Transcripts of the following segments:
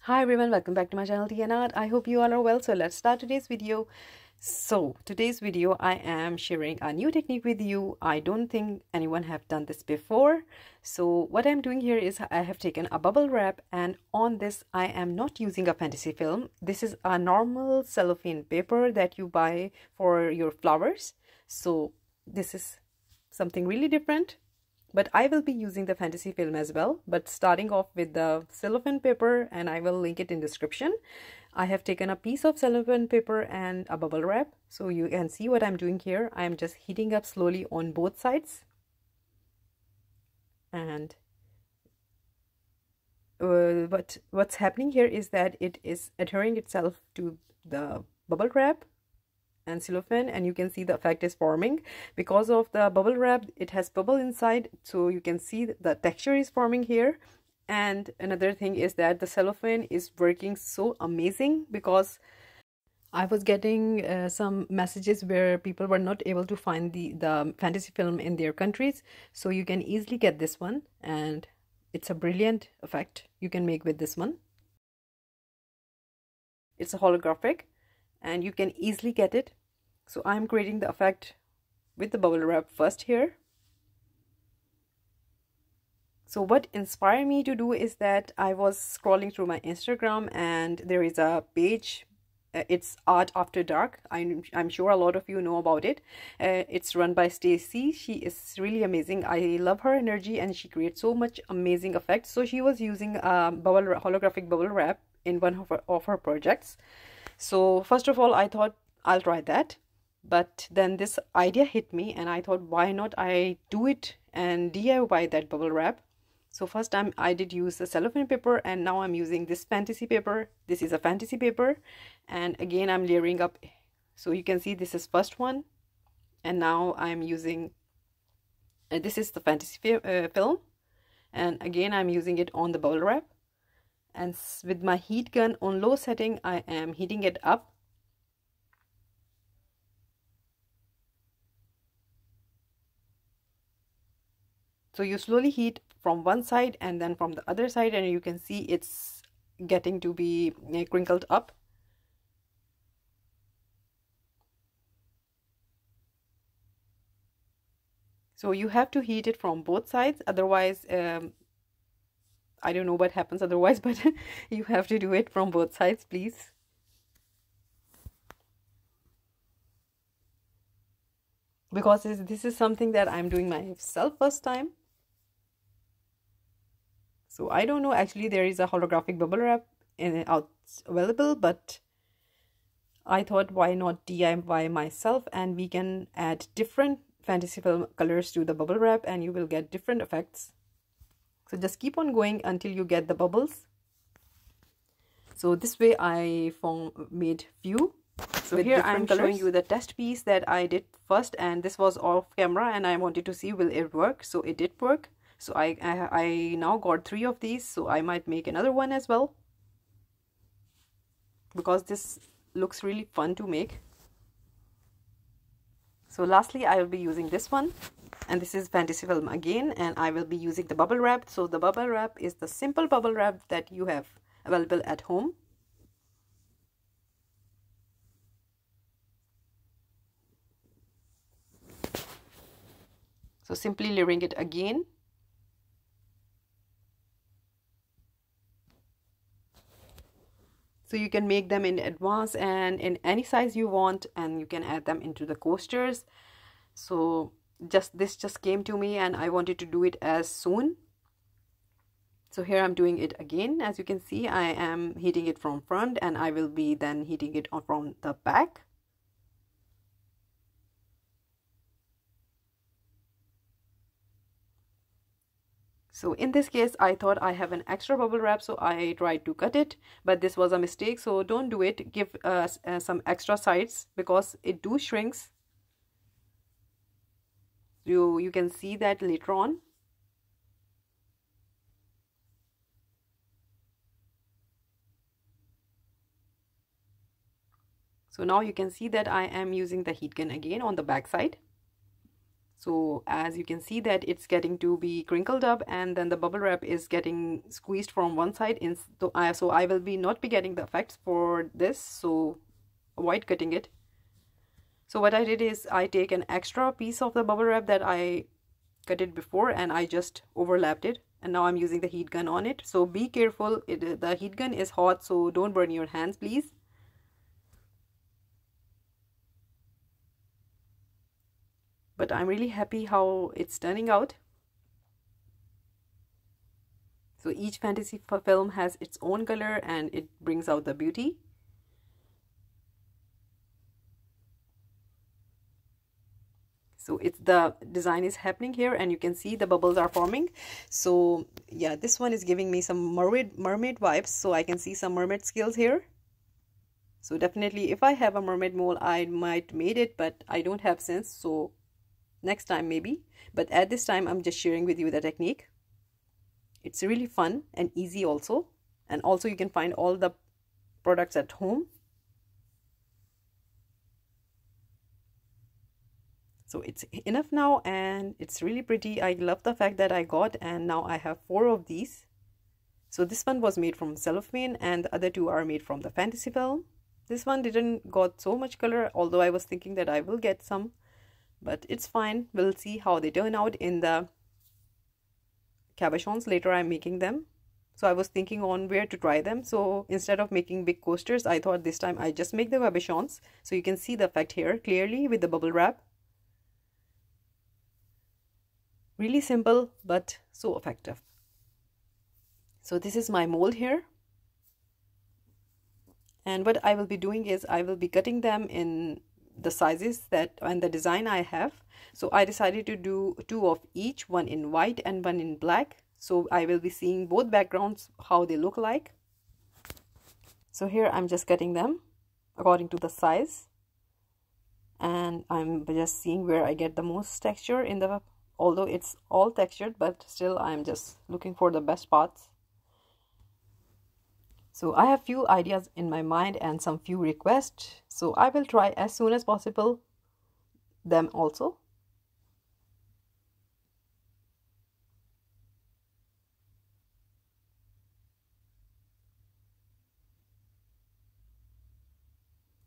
Hi everyone, welcome back to my channel Tea&Art. I hope you all are well. So let's start today's video. Today's video I am sharing a new technique with you. I don't think anyone have done this before. So what I'm doing here is I have taken a bubble wrap, and on this I am not using a fantasy film. This is a normal cellophane paper that you buy for your flowers. So this is something really different. But I will be using the fantasy film as well, but starting off with the cellophane paper, and I will link it in description. I have taken a piece of cellophane paper and a bubble wrap, so you can see what I'm doing here. I am just heating up slowly on both sides, and what's happening here is that it is adhering itself to the bubble wrap and cellophane, and you can see the effect is forming because of the bubble wrap. It has bubble inside, so you can see the texture is forming here. And another thing is that the cellophane is working so amazing, because I was getting some messages where people were not able to find the fantasy film in their countries, so you can easily get this one, and it's a brilliant effect you can make with this one. It's a holographic and you can easily get it. So I'm creating the effect with the bubble wrap first here. So what inspired me to do is that I was scrolling through my Instagram, and there is a page, it's Art After Dark. I'm sure a lot of you know about it. It's run by Stacy. She is really amazing. I love her energy, and she creates so much amazing effects. So she was using a holographic bubble wrap in one of her projects. So first of all, I thought I'll try that, but then this idea hit me, and I thought, why not I do it and DIY that bubble wrap. So first time I did use the cellophane paper, and now I'm using this fantasy paper. This is a fantasy paper, and again I'm layering up. So you can see this is first one, and now I'm using this is the fantasy film, and again I'm using it on the bubble wrap. And with my heat gun on low setting, I am heating it up. So you slowly heat from one side and then from the other side, and you can see it's getting to be crinkled up. So you have to heat it from both sides, otherwise I don't know what happens otherwise, but you have to do it from both sides, please. Because this is something that I'm doing myself first time. So I don't know, actually there is a holographic bubble wrap available, but I thought, why not DIY myself, and we can add different fantasy film colors to the bubble wrap, and you will get different effects. So just keep on going until you get the bubbles. So this way I made few. So here I'm showing you the test piece that I did first, and this was off camera, and I wanted to see will it work. So it did work. So I now got 3 of these, so I might make another one as well, because this looks really fun to make. So lastly I will be using this one, and this is fantasy film again, and I will be using the bubble wrap. So the bubble wrap is the simple bubble wrap that you have available at home. So simply layering it again. So you can make them in advance and in any size you want, and you can add them into the coasters. So this just came to me, and I wanted to do it as soon. So here I'm doing it again. As you can see, I am heating it from front, and I will be then heating it from the back. So in this case, I thought I have an extra bubble wrap, so I tried to cut it, but this was a mistake. So don't do it. Give some extra sides, because it shrinks. You can see that later on. So now you can see that I am using the heat gun again on the back side. So as you can see that it's getting to be crinkled up, and then the bubble wrap is getting squeezed from one side in, so I will be not be getting the effects for this, so avoid cutting it. So what I did is I take an extra piece of the bubble wrap that I cut it before, and I just overlapped it, and now I'm using the heat gun on it. So be careful, the heat gun is hot, so don't burn your hands, please. But I'm really happy how it's turning out. So each fantasy film has its own color and it brings out the beauty. So it's the design is happening here, and you can see the bubbles are forming. So yeah, this one is giving me some mermaid vibes, so I can see some mermaid skills here. So definitely if I have a mermaid mold, I might made it, but I don't have since, so next time maybe. But at this time I'm just sharing with you the technique. It's really fun and easy also, and also you can find all the products at home. So it's enough now, and it's really pretty. I love the fact that I got, and now I have 4 of these. So this one was made from cellophane, and the other 2 are made from the fantasy film. This one didn't got so much color, although I was thinking that I will get some, but it's fine. We'll see how they turn out in the cabochons. Later I'm making them, so I was thinking on where to try them. So instead of making big coasters, I thought this time I just make the cabochons. So you can see the effect here clearly with the bubble wrap. Really simple but so effective. So this is my mold here, and what I will be doing is I will be cutting them in the sizes that and the design I have. So I decided to do 2 of each, one in white and one in black. So I will be seeing both backgrounds, how they look like. So here I'm just cutting them according to the size, and I'm just seeing where I get the most texture in the, although it's all textured, but still I'm just looking for the best parts. So I have few ideas in my mind and some few requests, so I will try as soon as possible them also.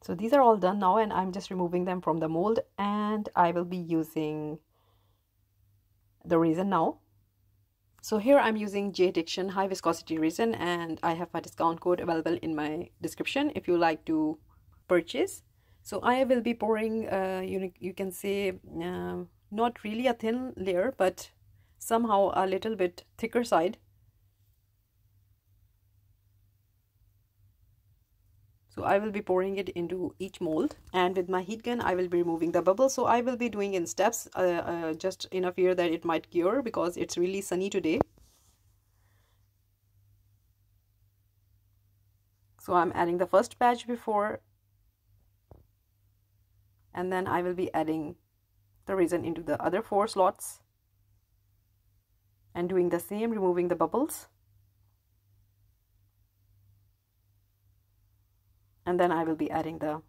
So these are all done now, and I'm just removing them from the mold, and I will be using the resin now. So here I'm using Jdiction high viscosity resin, and I have a discount code available in my description if you like to purchase. So I will be pouring, you can say, not really a thin layer, but somehow a little bit thicker side. So I will be pouring it into each mold, and with my heat gun I will be removing the bubbles. So I will be doing in steps, just in a fear that it might cure because it's really sunny today. So I'm adding the first batch before, and then I will be adding the resin into the other 4 slots and doing the same, removing the bubbles. And then I will be adding the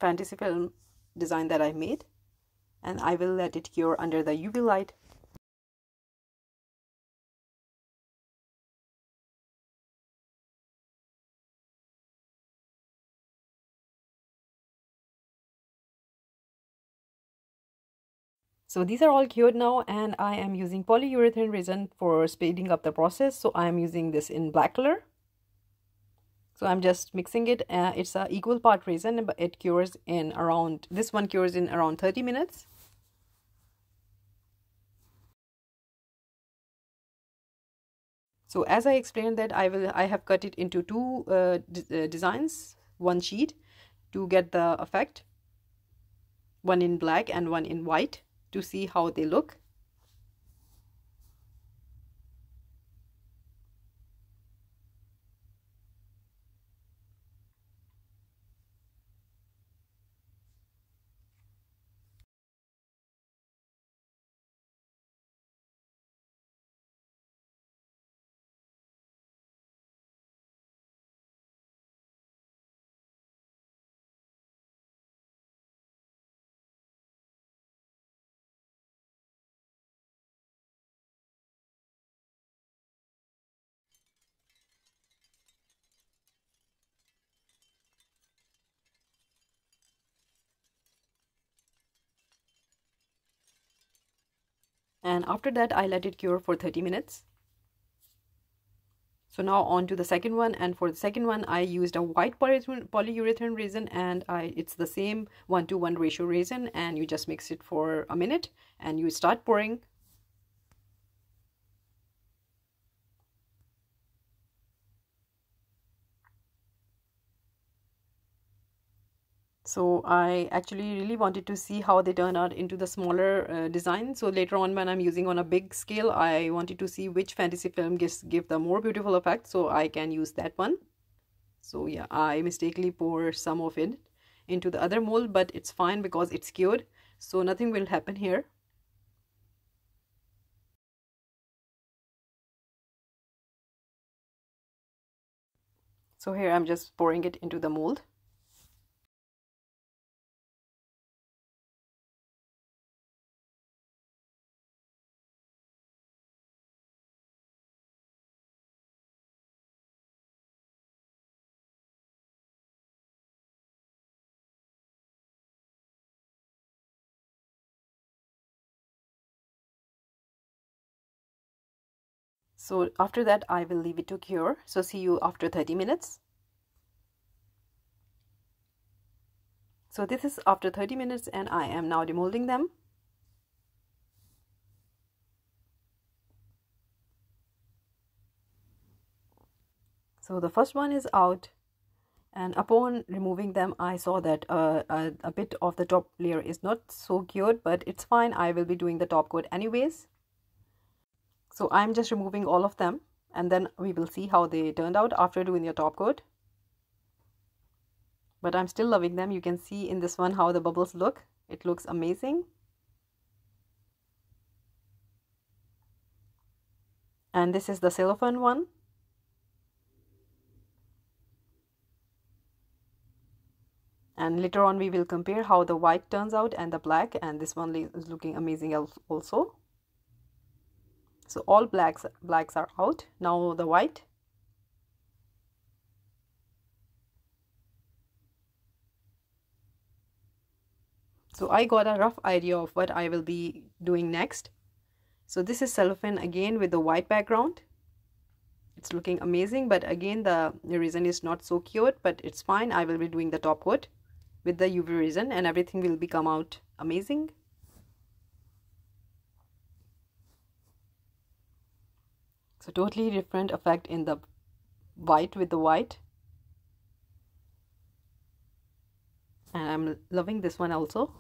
fantasy film design that I made, and I will let it cure under the UV light. So these are all cured now, and I am using polyurethane resin for speeding up the process. So I am using this in black color. So I'm just mixing it. It's a equal part resin, but it cures in around, this one cures in around 30 minutes. So as I explained that I have cut it into 2 designs, 1 sheet to get the effect, one in black and one in white, to see how they look. And after that, I let it cure for 30 minutes. So now on to the second one, and for the second one I used a white polyurethane resin, and it's the same 1:1 ratio resin, and you just mix it for a minute and you start pouring. So I actually really wanted to see how they turn out into the smaller design. So later on, when I'm using on a big scale, I wanted to see which fantasy film give the more beautiful effect, so I can use that one. So yeah, I mistakenly pour some of it into the other mold, but it's fine because it's cured, so nothing will happen here. So here I'm just pouring it into the mold. So after that, I will leave it to cure. So see you after 30 minutes. So this is after 30 minutes, and I am now demolding them. So the first one is out, and upon removing them, I saw that a bit of the top layer is not so cured, but it's fine. I will be doing the top coat anyways. So I'm just removing all of them, and then we will see how they turned out after doing your top coat. But I'm still loving them. You can see in this one how the bubbles look. It looks amazing. And this is the cellophane one. And later on we will compare how the white turns out and the black, and this one is looking amazing also. So all blacks are out. Now the white. So I got a rough idea of what I will be doing next. So this is cellophane again with the white background. It's looking amazing, but again the resin is not so cured, but it's fine. I will be doing the top coat with the UV resin, and everything will come out amazing. So totally different effect in the white with the white. And I'm loving this one also.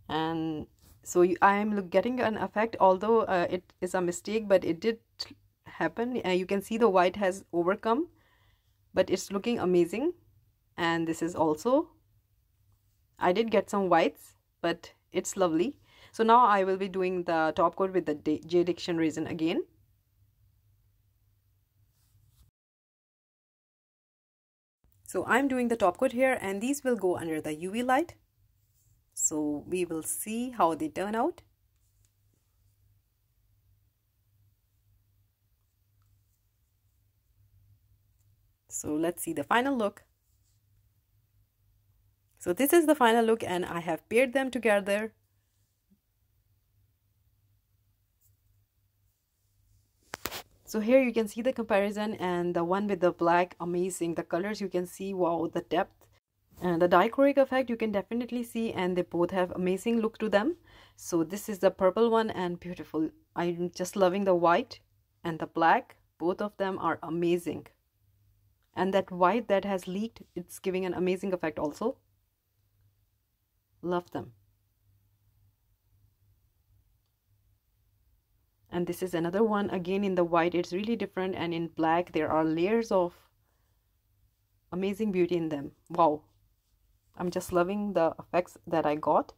And so I am getting an effect, although it is a mistake, but it did happen. You can see the white has overcome, but it's looking amazing. And this is also, I did get some whites, but it's lovely. So now I will be doing the top coat with the Jdiction resin again. So I'm doing the top coat here, and these will go under the UV light. So we will see how they turn out. So let's see the final look. So this is the final look, and I have paired them together. So here you can see the comparison, and the one with the black, amazing. The colors you can see, wow, the depth. And the dichroic effect you can definitely see, and they both have amazing look to them. So this is the purple one, and beautiful. I'm just loving the white and the black. Both of them are amazing. And that white that has leaked, it's giving an amazing effect also. Love them. And this is another one again in the white. It's really different, and in black there are layers of amazing beauty in them. Wow, I'm just loving the effects that I got.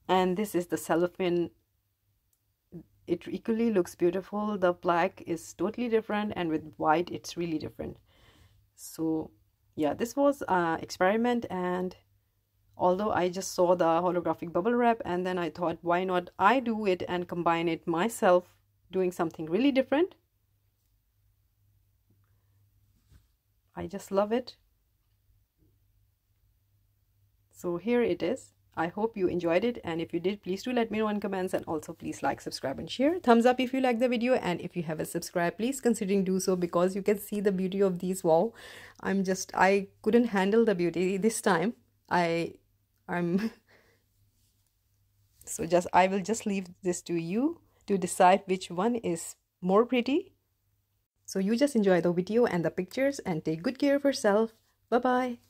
And this is the cellophane. It equally looks beautiful. The black is totally different, and with white it's really different. So yeah, this was an experiment, and although I just saw the holographic bubble wrap, and then I thought, why not I do it and combine it myself, doing something really different. I just love it. So here it is. I hope you enjoyed it, and if you did, please do let me know in comments, and also please like, subscribe and share. Thumbs up if you like the video, and if you haven't subscribed, please consider do so, because you can see the beauty of these. Wow, I couldn't handle the beauty this time. I'm so I will just leave this to you to decide which one is more pretty. So you just enjoy the video and the pictures, and take good care of yourself. Bye bye.